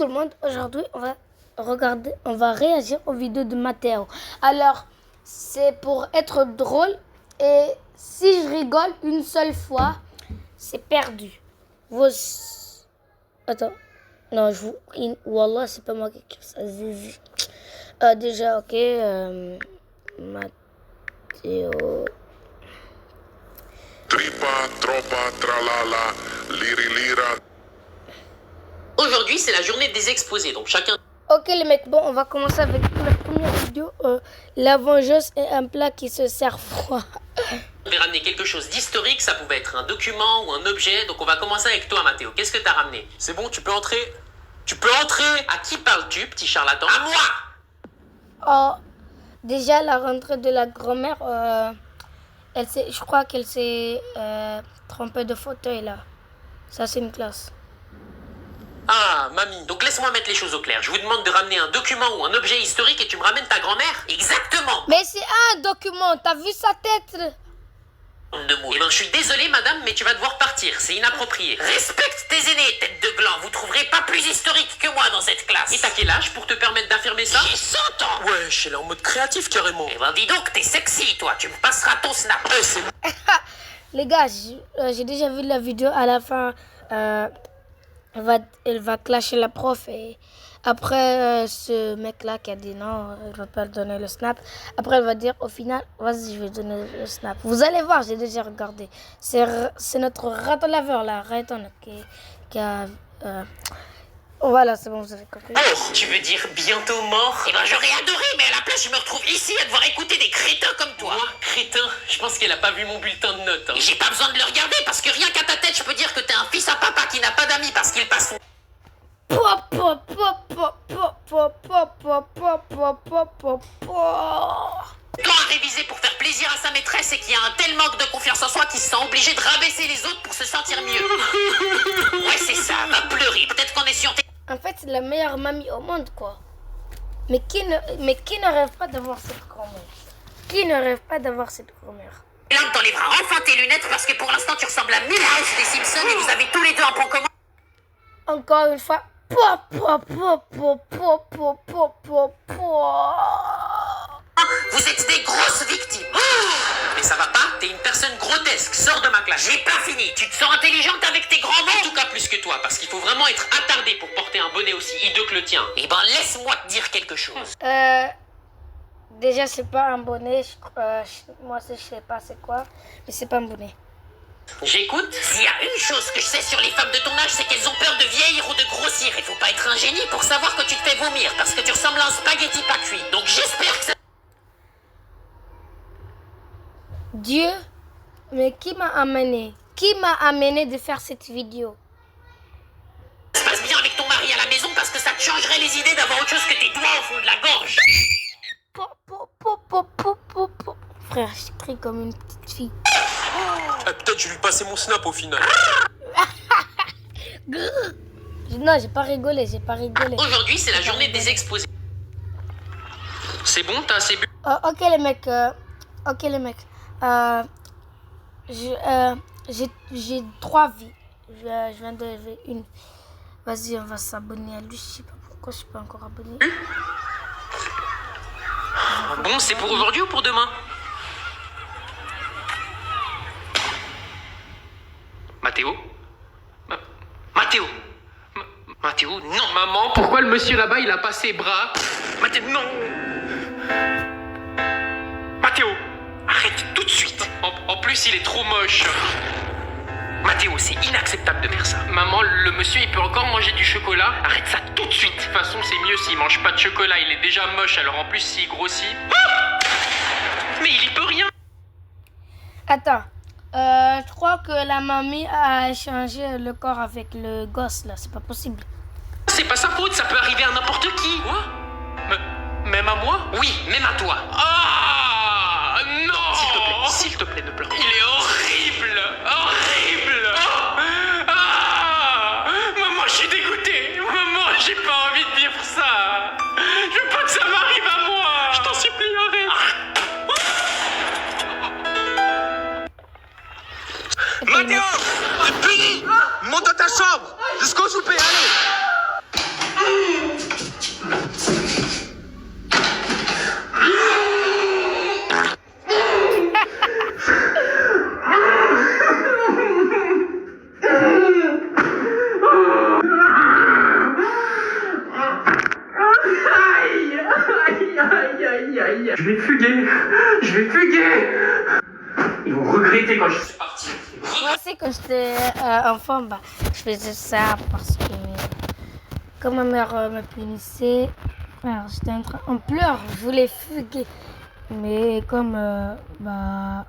tout le monde, aujourd'hui on va réagir aux vidéos de Mathéo. Alors, c'est pour être drôle et si je rigole une seule fois, c'est perdu. Attends, non, Wallah, c'est pas moi qui écris ça. Déjà, ok, Mathéo. Tripa, tropa, tralala, liri lira. Aujourd'hui, c'est la journée des exposés, donc chacun... Ok les mecs, bon, on va commencer avec la première vidéo. La vengeance est un plat qui se sert froid. On devait ramener quelque chose d'historique, ça pouvait être un document ou un objet, donc on va commencer avec toi, Mathéo. Qu'est-ce que t'as ramené? C'est bon, tu peux entrer. Tu peux entrer. À qui parles-tu, petit charlatan? À moi! Oh, déjà la rentrée de la grand-mère, je crois qu'elle s'est trompée de fauteuil là. Ça c'est une classe. Ah, mamie, donc laisse-moi mettre les choses au clair. Je vous demande de ramener un document ou un objet historique et tu me ramènes ta grand-mère? Exactement! Mais c'est un document, t'as vu sa tête? De mots. Eh ben, je suis désolé, madame, mais tu vas devoir partir. C'est inapproprié. Respecte tes aînés, tête de gland. Vous trouverez pas plus historique que moi dans cette classe. Et t'as quel âge pour te permettre d'affirmer ça? J'ai 100 ans! Ouais, je suis là en mode créatif carrément. Eh ben, dis donc, t'es sexy, toi. Tu me passeras ton snap. C'est Les gars, j'ai déjà vu la vidéo à la fin. Elle va clasher la prof et après ce mec là qui a dit non, il va pas donner le snap. Après elle va dire au final, vas-y je vais donner le snap. Vous allez voir, j'ai déjà regardé. C'est notre raton laveur là, Rayton qui a... Voilà, c'est bon, vous avez compris. Alors, tu veux dire bientôt mort? Eh ben, j'aurais adoré, mais à la place, je me retrouve ici à devoir écouter des crétins comme toi. Moi, crétin? Je pense qu'elle a pas vu mon bulletin de notes. Hein. J'ai pas besoin de le regarder parce que rien qu'à ta tête, je peux dire que t'es un fils à papa qui n'a pas d'amis parce qu'il passe. Temps à réviser pour faire plaisir à sa maîtresse et qui a un tel manque de confiance en soi qu'il se sent obligé de rabaisser les autres pour se sentir mieux. Ouais, c'est ça, va pleurer. Peut-être qu'en essayant tes... En fait, c'est la meilleure mamie au monde, quoi. Mais qui ne rêve pas d'avoir cette grand-mère? Qui ne rêve pas d'avoir cette grand-mère? Là, t'enlèveras enfin tes lunettes parce que pour l'instant, tu ressembles à Milhouse des Simpsons et vous avez tous les deux un point commun. Encore une fois. Vous êtes des grosses victimes. Mais ça va pas, t'es une personne grotesque, sors de ma classe. J'ai pas fini, tu te sens intelligente avec tes grands mots? En tout cas plus que toi, parce qu'il faut vraiment être attardé pour porter un bonnet aussi hideux que le tien. Eh ben laisse-moi te dire quelque chose. Déjà c'est pas un bonnet, moi je sais pas c'est quoi, mais c'est pas un bonnet. J'écoute. S'il y a une chose que je sais sur les femmes de ton âge, c'est qu'elles ont peur de vieillir ou de grossir. Il faut pas être un génie pour savoir que tu te fais vomir, parce que tu ressembles à un spaghetti pas cuit. Donc j'espère que ça... Dieu, mais qui m'a amené? Qui m'a amené de faire cette vidéo? se passe bien avec ton mari à la maison parce que ça te changerait les idées d'avoir autre chose que tes doigts au fond de la gorge. Frère, je crie comme une petite fille. Peut-être je vais lui passer mon snap au final. Non, j'ai pas rigolé, j'ai pas rigolé. Aujourd'hui, c'est la journée des exposés. C'est bon, t'as assez bu? Ok les mecs, j'ai 3 vies. Je viens de lever une. Vas-y, on va s'abonner à lui. Je sais pas pourquoi je suis pas encore abonné. Bon, c'est pour aujourd'hui ou pour demain? Mathéo? Mathéo? Mathéo, non! Maman, pourquoi le monsieur là-bas il a pas ses bras? Mathéo, non! Mathéo! Arrête tout de suite! En plus, il est trop moche. Mathéo, c'est inacceptable de faire ça. Maman, le monsieur il peut encore manger du chocolat? Arrête ça tout de suite! De toute façon, c'est mieux s'il mange pas de chocolat. Il est déjà moche, alors en plus, s'il grossit. Mais il y peut rien! Attends, je crois que la mamie a échangé le corps avec le gosse là, c'est pas possible. C'est pas sa faute, ça peut arriver à n'importe qui! Quoi? Même à moi? Oui, même à toi! Ah non! S'il te plaît, ne pleure pas. Il est horrible! Horrible! Ah! Maman, je suis dégoûté! Maman, j'ai pas envie de vivre ça! Je veux pas que ça m'arrive à moi! Je t'en supplie, arrête! Mathéo! Monte dans ta chambre! Jusqu'au souper, allez! fuguer. Je vais fuguer. Ils vont regretter quand je suis parti. Moi aussi, quand j'étais enfant, bah, je faisais ça parce que comme ma mère me punissait, alors, j'étais en pleurs, je voulais fuguer. Mais comme bah,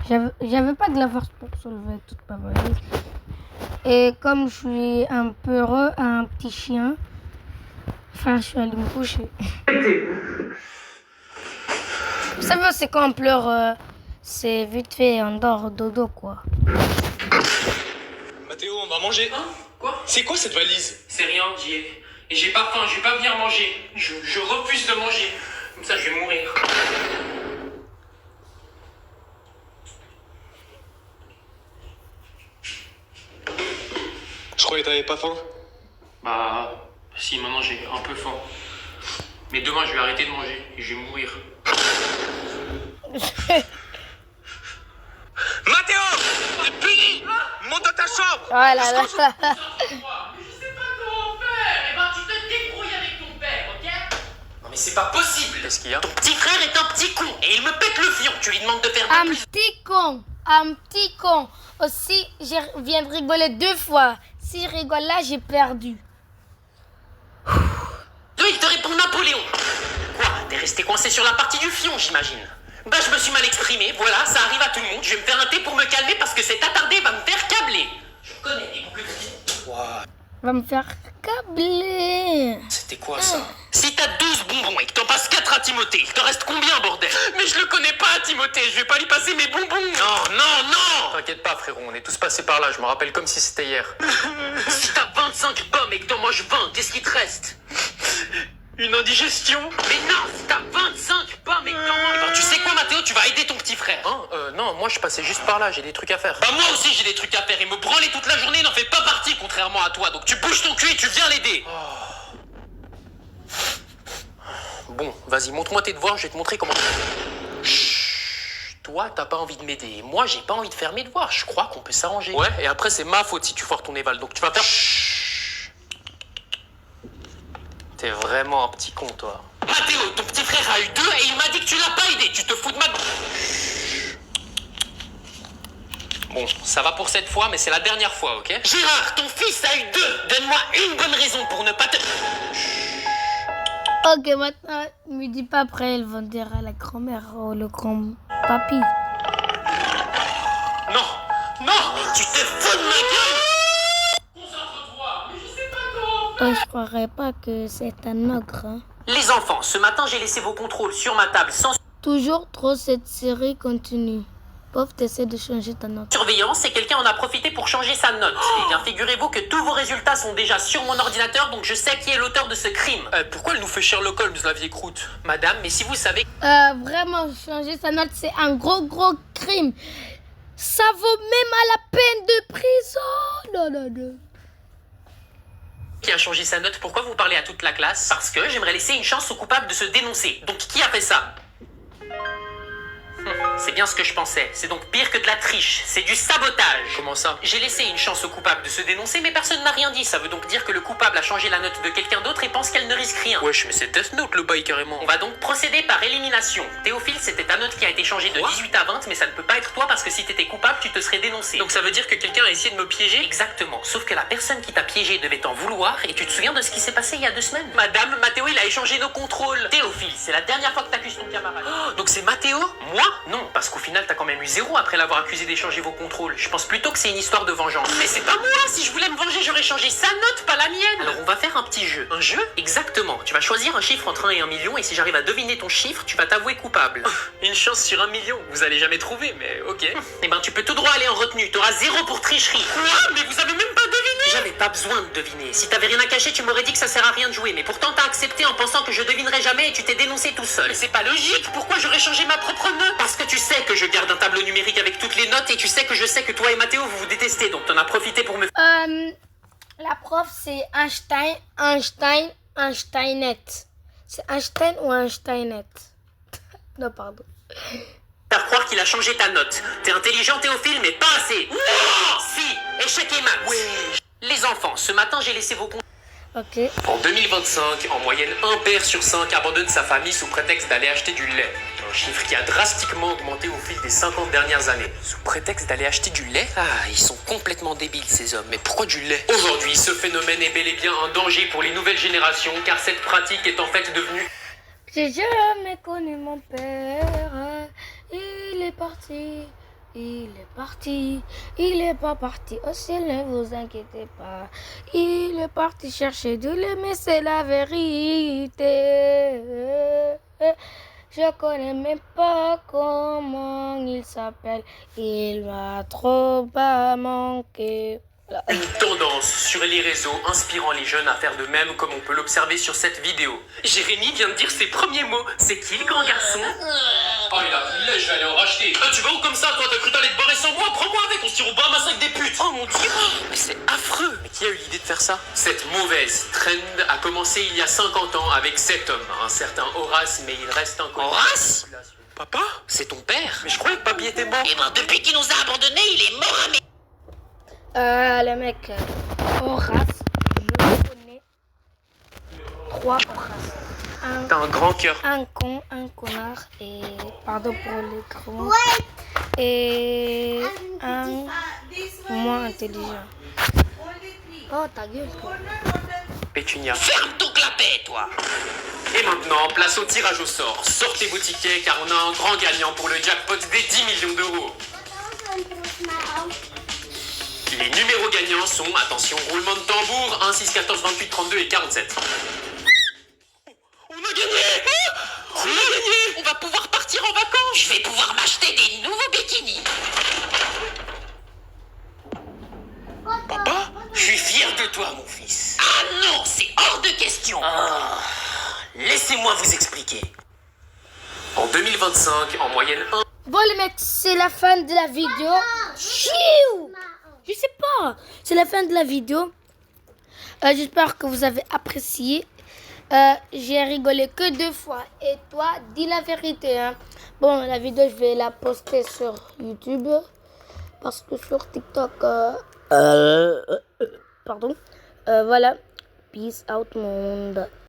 j'avais pas de la force pour soulever toute ma valise. Et comme je suis un peu heureux, un petit chien, enfin, je suis allée me coucher. Vous savez, c'est quand on pleure, c'est vite fait, on dort dodo, quoi. Mathéo, on va manger. Hein? Quoi? C'est quoi cette valise? C'est rien, j'y ai. Et j'ai pas faim, je vais pas venir manger. Je refuse de manger. Comme ça, je vais mourir. Je croyais que t'avais pas faim. Bah, si, maintenant j'ai un peu faim. Mais demain, je vais arrêter de manger et je vais mourir. Mathéo! T'es puni! Monte dans ta chambre! Oh là là. Mais je sais pas comment faire. Eh ben, tu te débrouilles avec ton père, ok? Non mais c'est pas possible. Qu'est-ce qu'il y a? Ton petit frère est un petit con et il me pète le fion. Tu lui demandes de faire Un de plus. petit con, un petit con. Aussi, je viens de rigoler 2 fois. Si je rigole là, j'ai perdu. Deux, il te répond Napoléon. Quoi? T'es resté coincé sur la partie du fion, j'imagine. Bah je me suis mal exprimé, voilà, ça arrive à tout le monde. Je vais me faire un thé pour me calmer parce que cet attardé va me faire câbler. Je connais des boucles de... Va me faire câbler. C'était quoi ça? Si t'as 12 bonbons et que t'en passes 4 à Timothée, il te reste combien, bordel? Mais je le connais pas, Timothée. Je vais pas lui passer mes bonbons. Non, non, non! T'inquiète pas, frérot, on est tous passés par là, je me rappelle comme si c'était hier. Si t'as 25 pommes et que t'en manges 20, qu'est-ce qui te reste? Une indigestion. Mais non, si t'as 25 pommes et que t'en manges... tu sais quoi, Mathéo, tu vas aider ton petit frère. Hein? Non, moi je passais juste par là, j'ai des trucs à faire. Bah moi aussi j'ai des trucs à faire et me branler toute la journée n'en fait pas partie contrairement à toi. Donc tu bouges ton cul et tu viens l'aider. Bon, vas-y, montre-moi tes devoirs, je vais te montrer comment... Chut, toi t'as pas envie de m'aider. Moi j'ai pas envie de faire mes devoirs. Je crois qu'on peut s'arranger. Ouais, et après c'est ma faute si tu foires ton éval, donc tu vas faire... T'es vraiment un petit con, toi. Mathéo, ton petit frère a eu 2 et il m'a dit que tu l'as pas aidé. Tu te fous de ma... Bon, ça va pour cette fois, mais c'est la dernière fois, ok? Gérard, ton fils a eu 2. Donne-moi une bonne raison pour ne pas te... Ok, maintenant, me dis pas après, ils vont dire à la grand-mère ou le grand-papy. Non, non, tu te fous de ma gueule. Concentre-toi. Mais je sais pas comment faire. Je croirais pas que c'est un ogre. Hein. Les enfants, ce matin j'ai laissé vos contrôles sur ma table sans Toujours trop cette série continue. Pauvre, t'essaies de changer ta note. surveillance et quelqu'un en a profité pour changer sa note. Eh bien, figurez-vous que tous vos résultats sont déjà sur mon ordinateur, donc je sais qui est l'auteur de ce crime. Pourquoi elle nous fait Sherlock Holmes, la vieille croûte? Madame, mais si vous savez... Vraiment, changer sa note, c'est un gros crime. Ça vaut même à la peine de prison. Non, non, non. Qui a changé sa note, pourquoi vous parlez à toute la classe? Parce que j'aimerais laisser une chance au coupable de se dénoncer. Donc qui a fait ça? C'est bien ce que je pensais. C'est donc pire que de la triche. C'est du sabotage. Comment ça? J'ai laissé une chance au coupable de se dénoncer, mais personne n'a rien dit. Ça veut donc dire que le coupable a changé la note de quelqu'un d'autre et pense qu'elle ne risque rien. Wesh, mais c'est Death Note le bail carrément. On va donc procéder par élimination. Théophile, c'était ta note qui a été changée de 18 à 20, mais ça ne peut pas être toi parce que si t'étais coupable, tu te serais dénoncé. Donc ça veut dire que quelqu'un a essayé de me piéger? Exactement. Sauf que la personne qui t'a piégé devait t'en vouloir et tu te souviens de ce qui s'est passé il y a 2 semaines? Madame, Mathéo, il a échangé nos contrôles. Théophile, c'est la dernière fois que t'accuses ton camarade. Oh, donc c'est Mathéo? Moi? Non, parce qu'au final, t'as quand même eu 0 après l'avoir accusé d'échanger vos contrôles. Je pense plutôt que c'est une histoire de vengeance. Mais c'est pas moi! Si je voulais me venger, j'aurais changé sa note, pas la mienne! Alors on va faire un petit jeu. Un jeu? Exactement. Tu vas choisir un chiffre entre 1 et 1 million, et si j'arrive à deviner ton chiffre, tu vas t'avouer coupable. Une chance sur 1 million, vous allez jamais trouver, mais ok. Eh ben, tu peux tout droit aller en retenue. T'auras 0 pour tricherie. Quoi? Mais vous avez même pas deviné! J'avais pas besoin de deviner. Si t'avais rien à cacher, tu m'aurais dit que ça sert à rien de jouer. Mais pourtant, t'as accepté en pensant que je devinerais jamais et tu t'es dénoncé tout seul. Mais c'est pas logique. Pourquoi j'aurais changé ma propre note? Parce que tu sais que je garde un tableau numérique avec toutes les notes et tu sais que je sais que toi et Mathéo, vous vous détestez. Donc t'en as profité pour me... La prof, c'est Einsteinette. C'est Einstein ou Einsteinette? Non, pardon. faire croire qu'il a changé ta note. T'es intelligent, Théophile, mais pas assez. Non! Si! Échec et maths. Ouais. Les enfants, ce matin, j'ai laissé vos comptes. Ok. En 2025, en moyenne, un père sur 5 abandonne sa famille sous prétexte d'aller acheter du lait. chiffre qui a drastiquement augmenté au fil des 50 dernières années. Sous prétexte d'aller acheter du lait? Ah, ils sont complètement débiles ces hommes. Mais pourquoi du lait? Aujourd'hui, ce phénomène est bel et bien un danger pour les nouvelles générations, car cette pratique est en fait devenue... J'ai jamais connu mon père. Il est parti. Il est parti. Il est pas parti au ciel, ne vous inquiétez pas. Il est parti chercher du lait, mais c'est la vérité. Je connais même pas comment il s'appelle. Il m'a trop pas manqué. Une tendance sur les réseaux inspirant les jeunes à faire de même comme on peut l'observer sur cette vidéo. Jérémy vient de dire ses premiers mots. C'est qui le grand garçon? Oh, il a plus de lait, je vais aller en racheter. Tu vas où comme ça, toi? T'as cru t'aller te barrer sans moi? Prends-moi avec, on se tire au bas, massacre des putes. Oh mon dieu, mais c'est affreux. Mais qui a eu l'idée de faire ça? Cette mauvaise trend a commencé il y a 50 ans avec cet homme, un certain Horace, mais il reste encore... Horace? Papa? C'est ton père? Mais je croyais que papy était mort. Eh ben, depuis qu'il nous a abandonnés, il est mort à mes... Le mec, Horace, je connais 3 Horace. T'as un grand cœur. Un con, un connard, et pardon pour les gros mots, et un moins intelligent. Oh, ta gueule, toi. Pétunia. Ferme ton clapet, toi! Et maintenant, place au tirage au sort. Sortez vos tickets car on a un grand gagnant pour le jackpot des 10 millions d'euros. Les numéros gagnants sont, attention, roulement de tambour, 1, 6, 14, 28, 32 et 47. On a gagné! On a gagné! On va pouvoir partir en vacances! Je vais pouvoir m'acheter des nouveaux bikinis. Papa? Je suis fier de toi, mon fils. Ah non, c'est hors de question. Laissez-moi vous expliquer. En 2025, en moyenne 1... Bon les mecs, c'est la fin de la vidéo. Chiou! Je sais pas. C'est la fin de la vidéo. J'espère que vous avez apprécié. J'ai rigolé que 2 fois. Et toi, dis la vérité. Hein. Bon, la vidéo, je vais la poster sur YouTube. Parce que sur TikTok... pardon. Voilà. Peace out, monde.